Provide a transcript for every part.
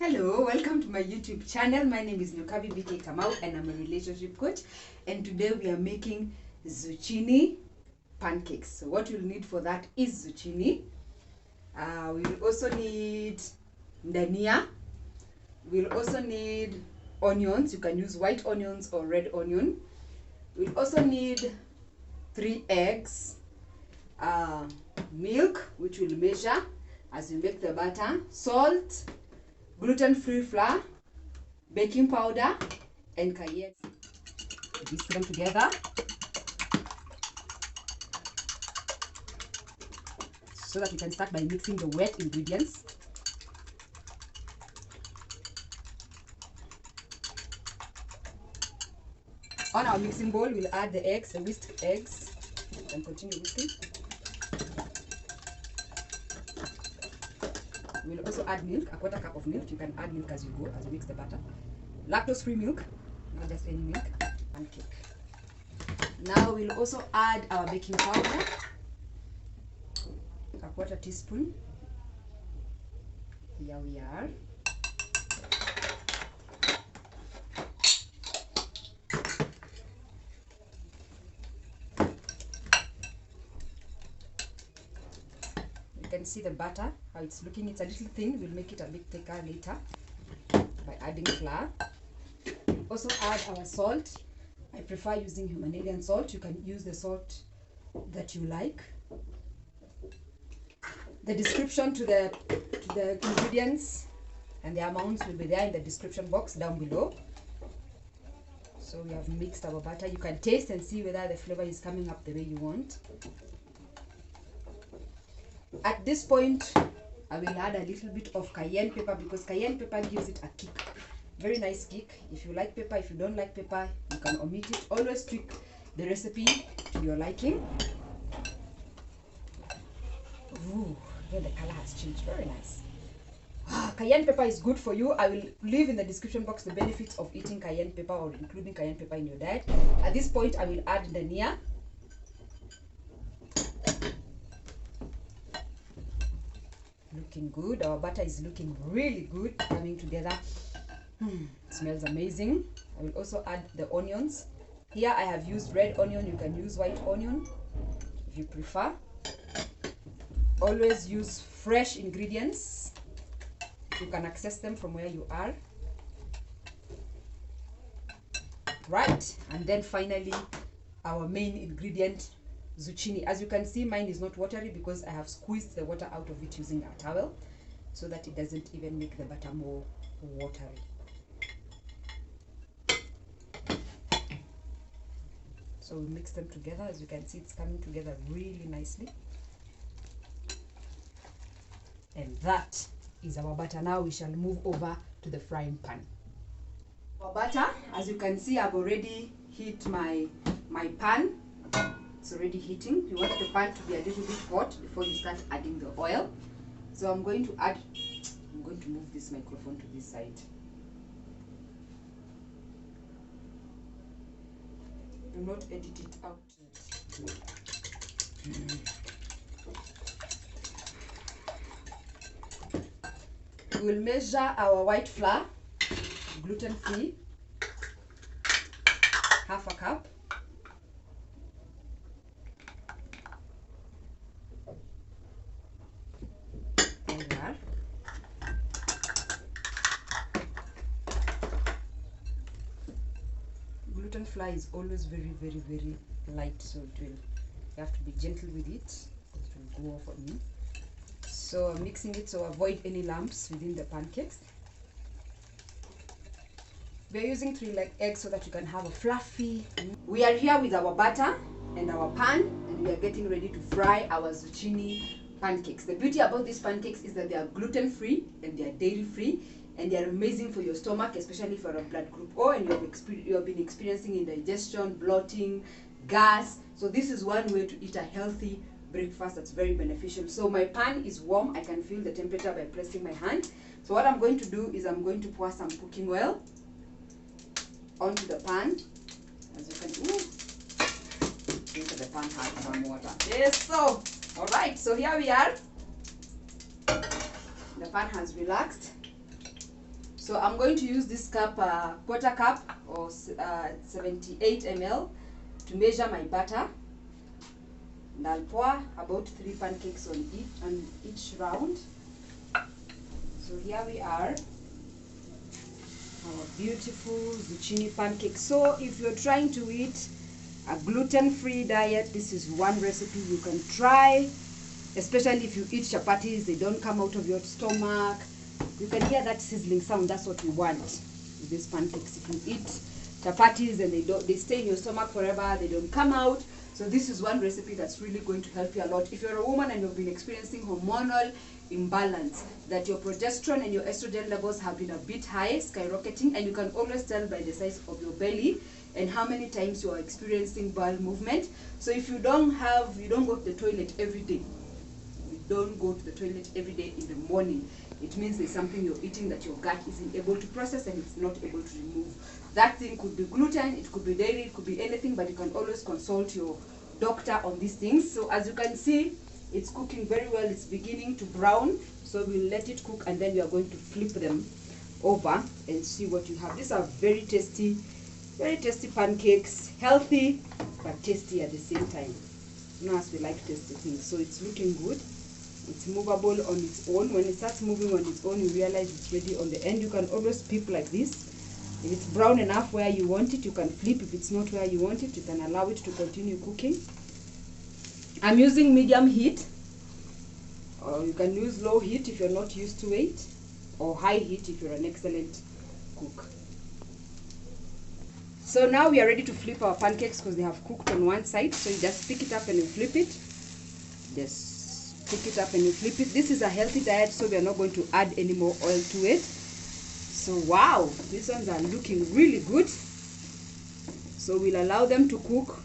Hello, welcome to my YouTube channel. My name is Nyokabi BK Kamau and I'm a relationship coach. And today we are making zucchini pancakes. So what you'll need for that is zucchini. We'll also need dania. We'll also need onions. You can use white onions or red onion. We'll also need 3 eggs, milk, which we'll measure as we make the batter, salt, gluten-free flour, baking powder, and cayenne. Whisk them together. So that we can start by mixing the wet ingredients. On our mixing bowl, we'll add the eggs, the whisked eggs, and continue whisking. We'll also add milk, a 1/4 cup of milk. You can add milk as you go, as you mix the batter. Lactose-free milk, not just any milk. Pancake. Now we'll also add our baking powder, a 1/4 teaspoon. Here we are. You can see the batter, how it's looking. It's a little thin. We'll make it a bit thicker later by adding flour. Also add our salt. I prefer using Himalayan salt. You can use the salt that you like. The description to the ingredients and the amounts will be there in the description box down below. So we have mixed our batter. You can taste and see whether the flavor is coming up the way you want. At this point, I will add a little bit of cayenne pepper because cayenne pepper gives it a kick. Very nice kick. If you like pepper, if you don't like pepper, you can omit it. Always tweak the recipe to your liking. Ooh, then the color has changed. Very nice. Cayenne pepper is good for you. I will leave in the description box the benefits of eating cayenne pepper or including cayenne pepper in your diet. At this point, I will add dania. Looking good. Our butter is looking really good, coming together. Smells amazing. I will also add the onions. Here I have used red onion. You can use white onion if you prefer. Always use fresh ingredients. You can access them from where you are. Right, and then finally our main ingredient, zucchini. As you can see, mine is not watery because I have squeezed the water out of it using a towel so that it doesn't even make the batter more watery. So we mix them together. As you can see, it's coming together really nicely. And that is our batter. Now we shall move over to the frying pan. Our batter, as you can see, I've already heat my pan. It's already heating. You want the pan to be a little bit hot before you start adding the oil. So I'm going to move this microphone to this side. Do not edit it out. We will measure our white flour, gluten-free, 1/2 cup. Gluten flour is always very light, so you have to be gentle with it. It will go off on you. So I'm mixing it so avoid any lumps within the pancakes. We're using 3 eggs so that you can have a fluffy. We are here with our butter and our pan, and we are getting ready to fry our zucchini pancakes. The beauty about these pancakes is that they are gluten-free and they are dairy-free, and they are amazing for your stomach, especially for a blood group O and you have been experiencing indigestion, bloating, gas. So this is one way to eat a healthy breakfast that's very beneficial. So my pan is warm. I can feel the temperature by pressing my hand. So what I'm going to do is I'm going to pour some cooking oil onto the pan. As you can see, the pan has some water. Yes, so all right, so here we are. The pan has relaxed. So I'm going to use this cup, quarter cup or 78 ml to measure my butter. And I'll pour about 3 pancakes on each round. So here we are, our beautiful zucchini pancakes. So if you're trying to eat a gluten-free diet, this is one recipe you can try, especially if you eat chapatis, they don't come out of your stomach. You can hear that sizzling sound. That's what we want with these pancakes. If you eat chapatis and they stay in your stomach forever, they don't come out. So this is one recipe that's really going to help you a lot. If you're a woman and you've been experiencing hormonal imbalance, that your progesterone and your estrogen levels have been a bit high, skyrocketing, and you can always tell by the size of your belly and how many times you are experiencing bowel movement. So if you don't go to the toilet every day, don't go to the toilet every day in the morning, it means there's something you're eating that your gut isn't able to process and it's not able to remove. That thing could be gluten, it could be dairy, it could be anything, but you can always consult your doctor on these things. So as you can see, it's cooking very well. It's beginning to brown, so we'll let it cook and then we are going to flip them over and see what you have. These are very tasty pancakes, healthy but tasty at the same time. You know, as we like tasty things. So it's looking good. It's movable on its own. When it starts moving on its own, you realize it's ready on the end. You can always flip like this. If it's brown enough where you want it, you can flip. If it's not where you want it, you can allow it to continue cooking. I'm using medium heat, or you can use low heat if you're not used to it, or high heat if you're an excellent cook. So now we are ready to flip our pancakes because they have cooked on one side. So you just pick it up and you flip it. Just pick it up and you flip it. This is a healthy diet, so we are not going to add any more oil to it. So wow, these ones are looking really good. So we'll allow them to cook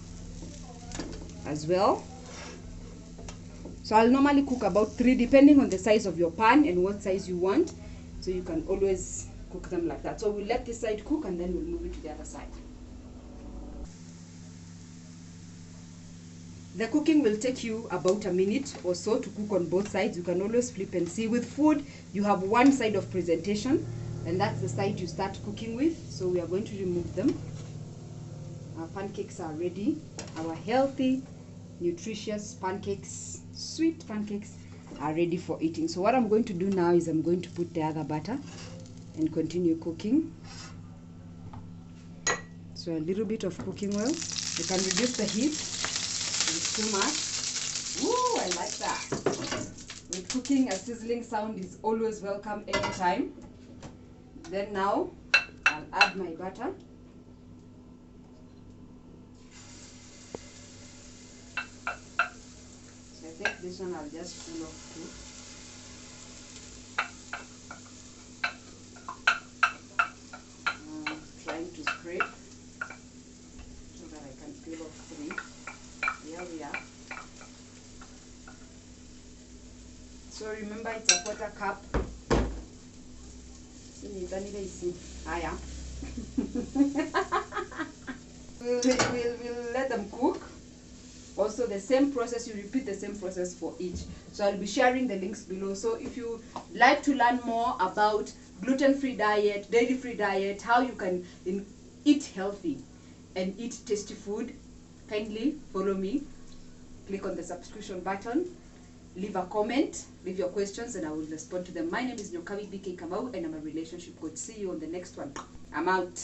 as well. So I'll normally cook about 3, depending on the size of your pan and what size you want. So you can always cook them like that. So we'll let this side cook and then we'll move it to the other side. The cooking will take you about a minute or so to cook on both sides. You can always flip and see. With food, you have one side of presentation, and that's the side you start cooking with. So we are going to remove them. Our pancakes are ready. Our healthy, nutritious pancakes, sweet pancakes are ready for eating. So what I'm going to do now is I'm going to put the other batter and continue cooking. So a little bit of cooking oil. You can reduce the heat. It's too much. Ooh, I like that. With cooking, a sizzling sound is always welcome anytime. Then now, I'll add my butter. So I think this one I'll just pull off too. Trying to scrape so that I can peel off 3. Here we are. So remember, it's a quarter cup. We'll let them cook. Also, the same process, you repeat the same process for each. So I'll be sharing the links below. So if you like to learn more about gluten-free diet, dairy-free diet, how you can eat healthy and eat tasty food, kindly follow me. Click on the subscription button, leave a comment, leave your questions, and I will respond to them. My name is Nyokawi BK Kamau, and I'm a relationship coach. See you on the next one. I'm out.